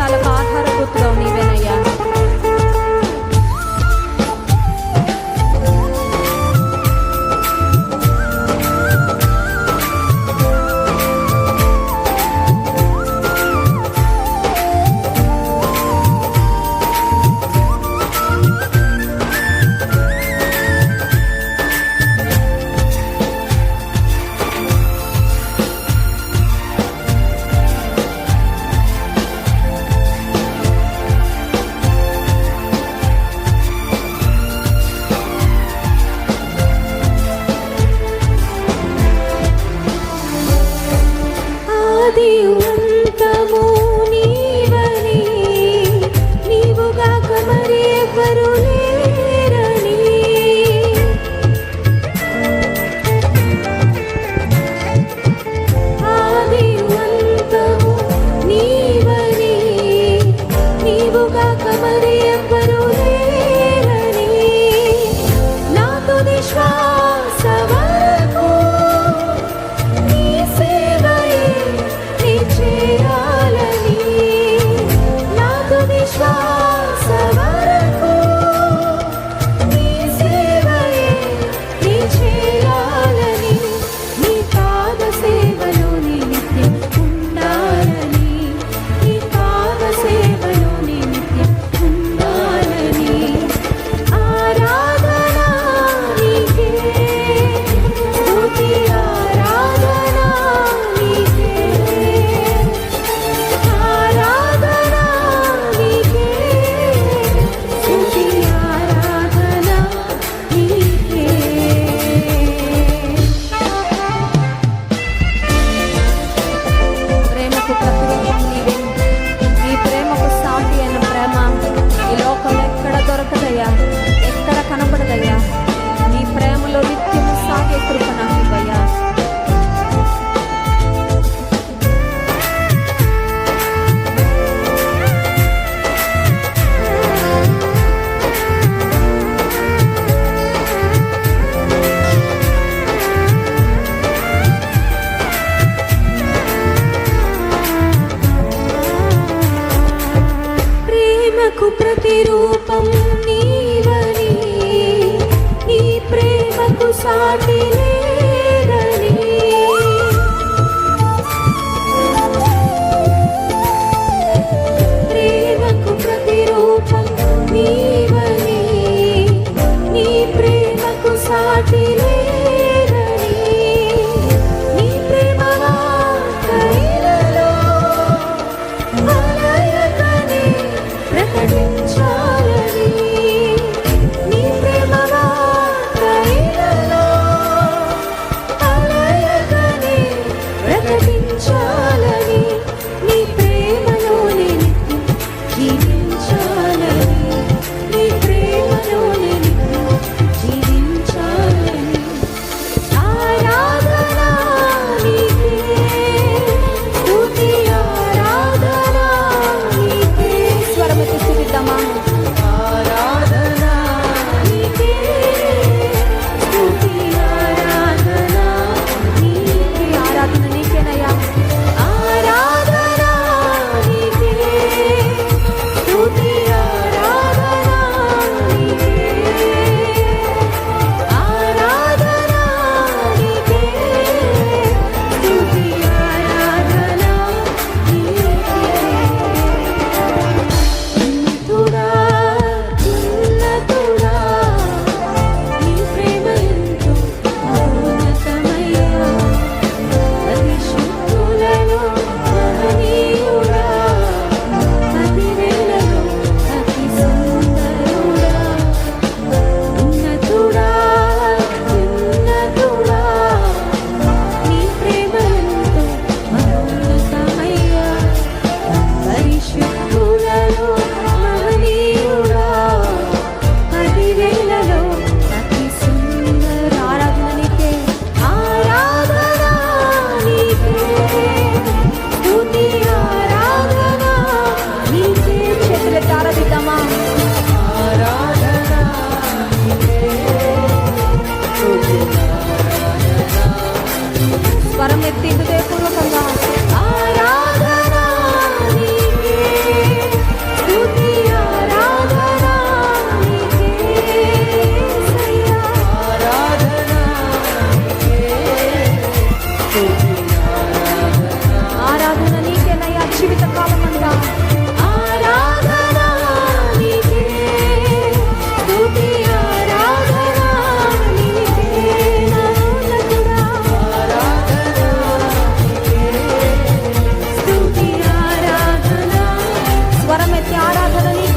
జీవితాలకు ఆధారభూతుడవు నీవేనయ్యా. అంతము నీవని, నీవుగాక మరి ఎవ్వరు లేరని. ఆది అంతము నీవని, నీవుగాక మరి ఎవ్వరు లేరని. నా తుది శ్వాస వరకు నీ సేవయే చేయాలని, నా తుది శ్వాస వరకు నీ సేవయే చేయాలని. నీ పాద సేవలో నిత్యం ఉండాలని, నీ పాద సేవలో నిత్యం ఉండాలని. ఆరాధన నీకే, స్తుతి ఆరాధన నీకే, ఆరాధన నీకే, స్తుతి ఆరాధన నీకే. ప్రేమకు ప్రతిరూపం నీవే. నీ ప్రేమకు సాటి అయిన ప్రేమ ఈ లోకంలో ఎక్కడ దొరకదయ్యా, ఎక్కడ కనపడదయ్యా. నీ ప్రేమలో నిత్యం సాగే కృప నాకు ఇవ్వయ్యా. ప్రేమకు ప్రతిరూపం నీవని, నీ ప్రేమకు సాటి లేదని. ప్రేమకు ప్రతిరూపం నీవని, నీ ప్రేమకు సాటి లేదని. నీ ప్రేమ వార్తలలో అలయకనే ప్రకటించాలని, నీ ప్రేమ వార్తలలో అలయకనే ప్రకటించాలని. నీ ప్రేమలోనే నిత్యం జీవించాలని, నీ ప్రేమలోనే నిత్యం జీవించాలని. ఆరాధన నీకే, స్తుతి ఆరాధన నీకే. స్వరమెత్తి స్తుతిద్దామా. ఆరాధన నీకే, స్తుతి ఆరాధన నీకే. ఆరాధన నీకేనయ్యా. ఆరాధన నీకే, స్తుతి ఆరాధన నీకే. ఆరాధన నీకే, స్తుతి ఆరాధన నీకే. ఉన్నతుడా, ఉన్నతుడా, నీ ప్రేమ ఎంతో ఉన్నతమయ్యా. పరిశుద్ధులలో మహనీయుడా, పదివేలలో అతి సుందరుడా. ఉన్నతుడా, ఉన్నతుడా, నీ ప్రేమ ఎంతో మహోన్నతమయ్యా. పరిశుద్ధులలో మహనీయుడా, పదివేలలో అతి సుందర. ఆరాధన నీకే, ఆరాధన నీకే, స్తుతి ఆరాధన నీకే. చేతులెత్తి ఆరాధిద్దామా. ఆరాధన నీకే, స్తుతి స్వరం ఎత్తి హృదయపూర్వకంగా ఆరాధన నీకే. ఆరాధన నీకే